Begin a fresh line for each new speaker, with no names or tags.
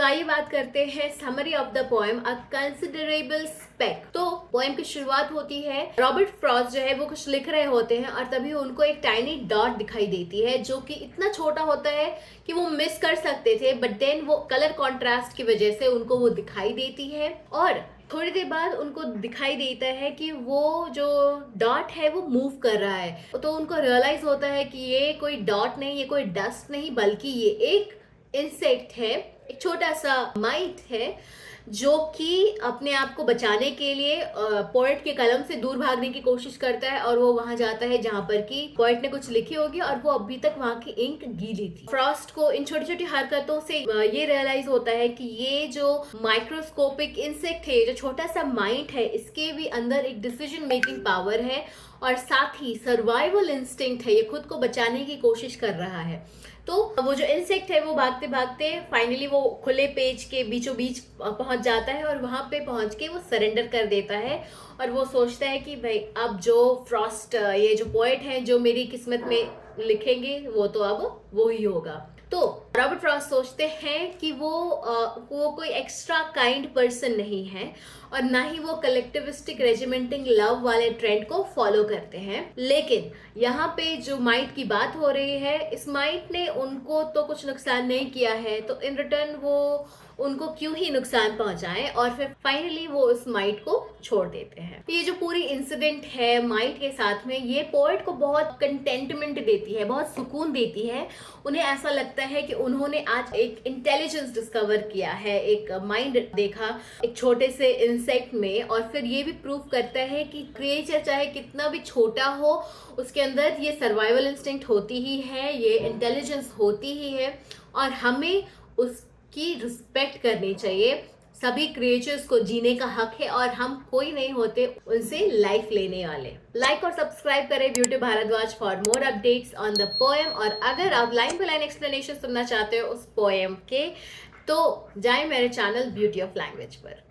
आइए बात करते हैं summary of the poem a considerable speck. तो पोएम की शुरुआत होती है, रॉबर्ट फ्रॉस्ट जो है वो कुछ लिख रहे होते हैं और तभी उनको एक टाइनी डॉट दिखाई देती है जो कि इतना छोटा होता है कि वो मिस कर सकते थे, बट देन वो कलर कॉन्ट्रास्ट की वजह से उनको वो दिखाई देती है और थोड़ी देर बाद उनको दिखाई देता है कि वो जो डॉट है वो मूव कर रहा है। तो उनको रियलाइज होता है कि ये कोई डॉट नहीं, ये कोई डस्ट नहीं, बल्कि ये एक इंसेक्ट है, एक छोटा सा माइट है जो कि अपने आप को बचाने के लिए पोएट के कलम से दूर भागने की कोशिश करता है और वो वहां जाता है जहां पर कि पोएट ने कुछ लिखी होगी और वो अभी तक वहां की इंक गीली थी। फ्रॉस्ट को इन छोटी छोटी हरकतों से ये रियलाइज होता है कि ये जो माइक्रोस्कोपिक इंसेक्ट है, जो छोटा सा माइंड है, इसके भी अंदर एक डिसीजन मेकिंग पावर है और साथ ही सर्वाइवल इंस्टिंक्ट है, ये खुद को बचाने की कोशिश कर रहा है। तो वो जो इंसेक्ट है वो भागते भागते फाइनली वो खुले पेज के बीचों बीच पहुंच जाता है और वहां पे पहुंच के वो सरेंडर कर देता है और वो सोचता है कि भाई अब जो फ्रॉस्ट, ये जो पोएट है जो मेरी किस्मत में लिखेंगे वो तो अब वो ही होगा। तो रॉबर्ट फ्रॉस्ट सोचते हैं कि वो कोई एक्स्ट्रा काइंड पर्सन नहीं है और ना ही वो कलेक्टिविस्टिक रेजिमेंटिंग लव वाले ट्रेंड को फॉलो करते हैं। लेकिन यहाँ पे जो माइट की बात हो रही है, इस माइट ने उनको तो कुछ नुकसान नहीं किया है, तो इन रिटर्न वो उनको क्यों ही नुकसान पहुंचाएं और फिर फाइनली वो उस माइट को छोड़ देते हैं। ये जो पूरी इंसिडेंट है माइट के साथ में, ये पोएट को बहुत कंटेंटमेंट देती है, बहुत सुकून देती है। उन्हें ऐसा लगता है कि उन्होंने आज एक इंटेलिजेंस डिस्कवर किया है, एक माइंड देखा एक छोटे से इंसेक्ट में, और फिर ये भी प्रूव करता है कि क्रिएचर चाहे कितना भी छोटा हो उसके अंदर ये सर्वाइवल इंस्टिंक्ट होती ही है, ये इंटेलिजेंस होती ही है और हमें उसकी रिस्पेक्ट करनी चाहिए। सभी क्रिएचर्स को जीने का हक है और हम कोई नहीं होते उनसे लाइफ लेने वाले। लाइक और सब्सक्राइब करें Beauty Bhardwaj for more updates on the poem. और अगर आप लाइन बाय लाइन एक्सप्लेनेशन सुनना चाहते हो उस पोएम के, तो जाएं मेरे चैनल ब्यूटी ऑफ लैंग्वेज पर।